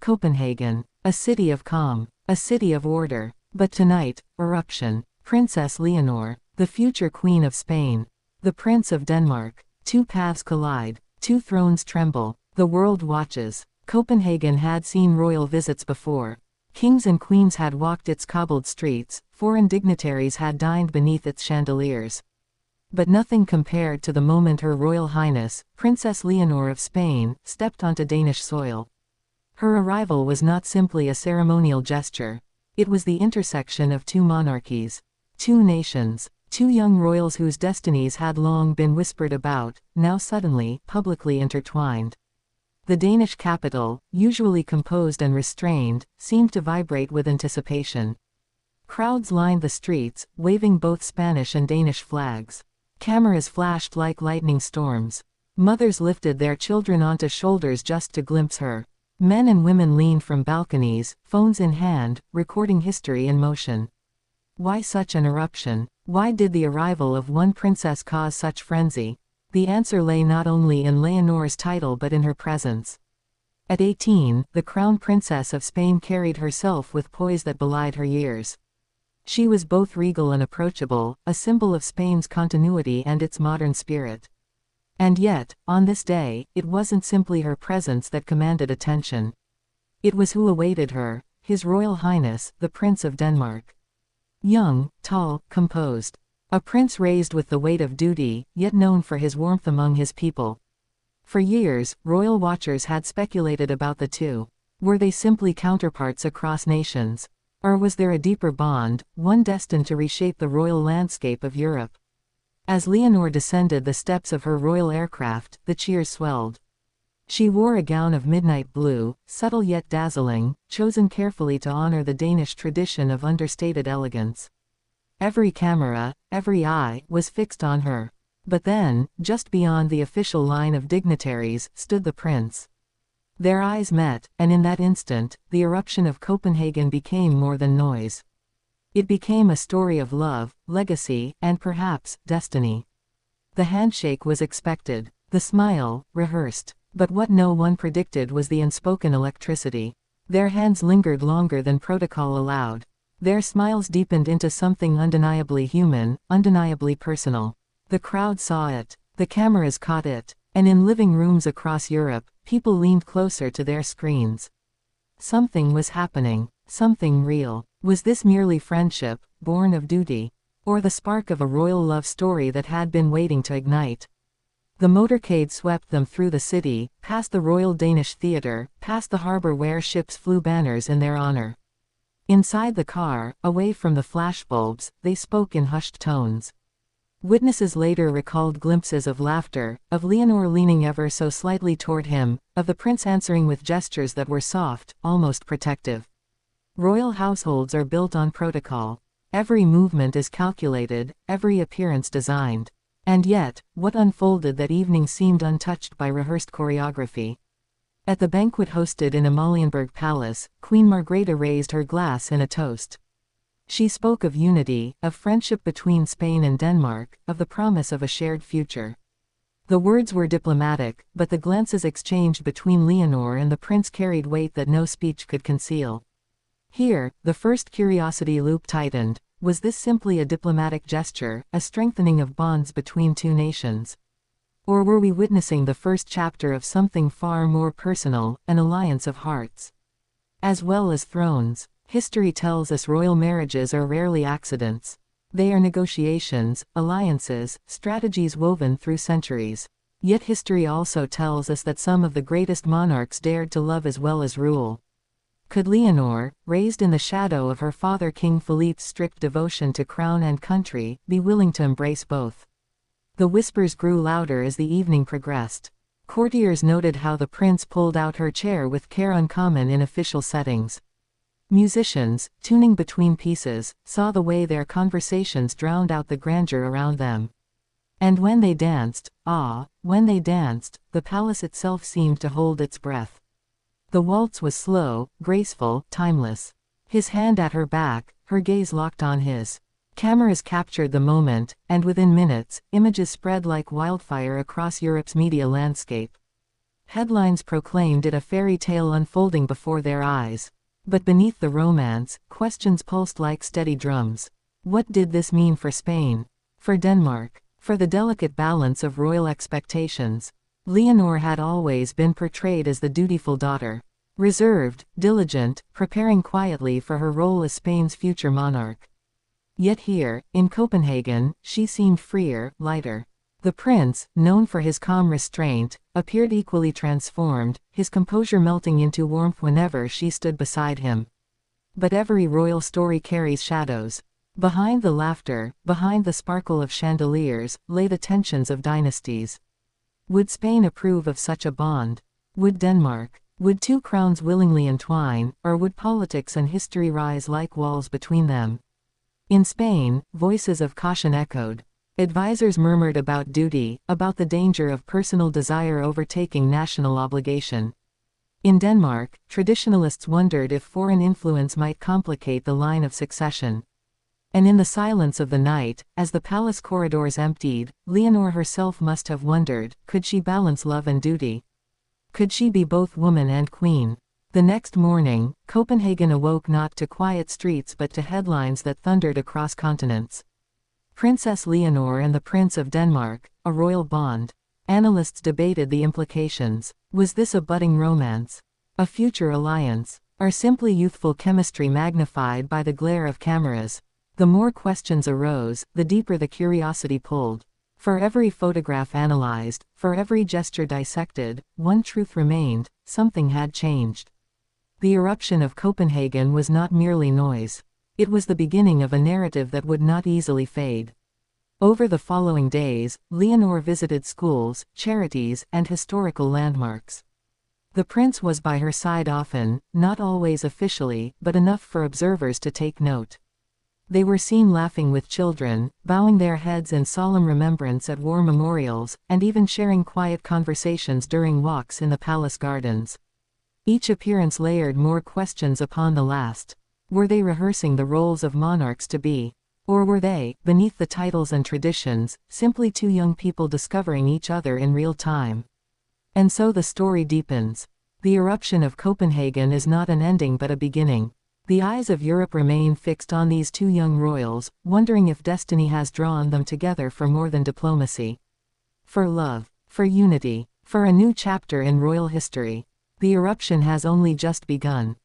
Copenhagen. A city of calm. A city of order. But tonight, eruption. Princess Leonor, the future Queen of Spain. The Prince of Denmark. Two paths collide. Two thrones tremble. The world watches. Copenhagen had seen royal visits before. Kings and queens had walked its cobbled streets, foreign dignitaries had dined beneath its chandeliers. But nothing compared to the moment Her Royal Highness, Princess Leonor of Spain, stepped onto Danish soil. Her arrival was not simply a ceremonial gesture. It was the intersection of two monarchies. Two nations. Two young royals whose destinies had long been whispered about, now suddenly, publicly intertwined. The Danish capital, usually composed and restrained, seemed to vibrate with anticipation. Crowds lined the streets, waving both Spanish and Danish flags. Cameras flashed like lightning storms. Mothers lifted their children onto shoulders just to glimpse her. Men and women leaned from balconies, phones in hand, recording history in motion. Why such an eruption? Why did the arrival of one princess cause such frenzy? The answer lay not only in Leonor's title but in her presence. At 18, the crown princess of Spain carried herself with poise that belied her years. She was both regal and approachable, a symbol of Spain's continuity and its modern spirit. And yet, on this day, it wasn't simply her presence that commanded attention. It was who awaited her, His Royal Highness, the Prince of Denmark. Young, tall, composed. A prince raised with the weight of duty, yet known for his warmth among his people. For years, royal watchers had speculated about the two. Were they simply counterparts across nations? Or was there a deeper bond, one destined to reshape the royal landscape of Europe? As Leonor descended the steps of her royal aircraft, the cheers swelled. She wore a gown of midnight blue, subtle yet dazzling, chosen carefully to honor the Danish tradition of understated elegance. Every camera, every eye, was fixed on her. But then, just beyond the official line of dignitaries, stood the prince. Their eyes met, and in that instant, the eruption of Copenhagen became more than noise. It became a story of love, legacy, and perhaps, destiny. The handshake was expected, the smile, rehearsed. But what no one predicted was the unspoken electricity. Their hands lingered longer than protocol allowed. Their smiles deepened into something undeniably human, undeniably personal. The crowd saw it. The cameras caught it. And in living rooms across Europe, people leaned closer to their screens. Something was happening. Something real. Was this merely friendship, born of duty? Or the spark of a royal love story that had been waiting to ignite? The motorcade swept them through the city, past the Royal Danish Theatre, past the harbor where ships flew banners in their honor. Inside the car, away from the flashbulbs, they spoke in hushed tones. Witnesses later recalled glimpses of laughter, of Leonor leaning ever so slightly toward him, of the prince answering with gestures that were soft, almost protective. Royal households are built on protocol. Every movement is calculated, every appearance designed. And yet, what unfolded that evening seemed untouched by rehearsed choreography. At the banquet hosted in Amalienborg Palace, Queen Margrethe raised her glass in a toast. She spoke of unity, of friendship between Spain and Denmark, of the promise of a shared future. The words were diplomatic, but the glances exchanged between Leonor and the prince carried weight that no speech could conceal. Here, the first curiosity loop tightened. Was this simply a diplomatic gesture, a strengthening of bonds between two nations? Or were we witnessing the first chapter of something far more personal, an alliance of hearts? As well as thrones, history tells us royal marriages are rarely accidents. They are negotiations, alliances, strategies woven through centuries. Yet history also tells us that some of the greatest monarchs dared to love as well as rule. Could Leonor, raised in the shadow of her father King Philippe's strict devotion to crown and country, be willing to embrace both? The whispers grew louder as the evening progressed. Courtiers noted how the prince pulled out her chair with care uncommon in official settings. Musicians, tuning between pieces, saw the way their conversations drowned out the grandeur around them. And when they danced, when they danced, the palace itself seemed to hold its breath. The waltz was slow, graceful, timeless. His hand at her back, her gaze locked on his. Cameras captured the moment, and within minutes, images spread like wildfire across Europe's media landscape. Headlines proclaimed it a fairy tale unfolding before their eyes. But beneath the romance, questions pulsed like steady drums. What did this mean for Spain? For Denmark? For the delicate balance of royal expectations? Leonor had always been portrayed as the dutiful daughter. Reserved, diligent, preparing quietly for her role as Spain's future monarch. Yet here, in Copenhagen, she seemed freer, lighter. The prince, known for his calm restraint, appeared equally transformed, his composure melting into warmth whenever she stood beside him. But every royal story carries shadows. Behind the laughter, behind the sparkle of chandeliers, lay the tensions of dynasties. Would Spain approve of such a bond? Would Denmark? Would two crowns willingly entwine, or would politics and history rise like walls between them? In Spain, voices of caution echoed. Advisors murmured about duty, about the danger of personal desire overtaking national obligation. In Denmark, traditionalists wondered if foreign influence might complicate the line of succession. And in the silence of the night, as the palace corridors emptied, Leonor herself must have wondered, could she balance love and duty? Could she be both woman and queen? The next morning, Copenhagen awoke not to quiet streets but to headlines that thundered across continents. Princess Leonor and the Prince of Denmark, a royal bond. Analysts debated the implications. Was this a budding romance? A future alliance? Or simply youthful chemistry magnified by the glare of cameras? The more questions arose, the deeper the curiosity pulled. For every photograph analyzed, for every gesture dissected, one truth remained: something had changed. The eruption of Copenhagen was not merely noise. It was the beginning of a narrative that would not easily fade. Over the following days, Leonor visited schools, charities, and historical landmarks. The prince was by her side often, not always officially, but enough for observers to take note. They were seen laughing with children, bowing their heads in solemn remembrance at war memorials, and even sharing quiet conversations during walks in the palace gardens. Each appearance layered more questions upon the last. Were they rehearsing the roles of monarchs to be? Or were they, beneath the titles and traditions, simply two young people discovering each other in real time? And so the story deepens. The eruption of Copenhagen is not an ending but a beginning. The eyes of Europe remain fixed on these two young royals, wondering if destiny has drawn them together for more than diplomacy. For love, for unity, for a new chapter in royal history. The eruption has only just begun.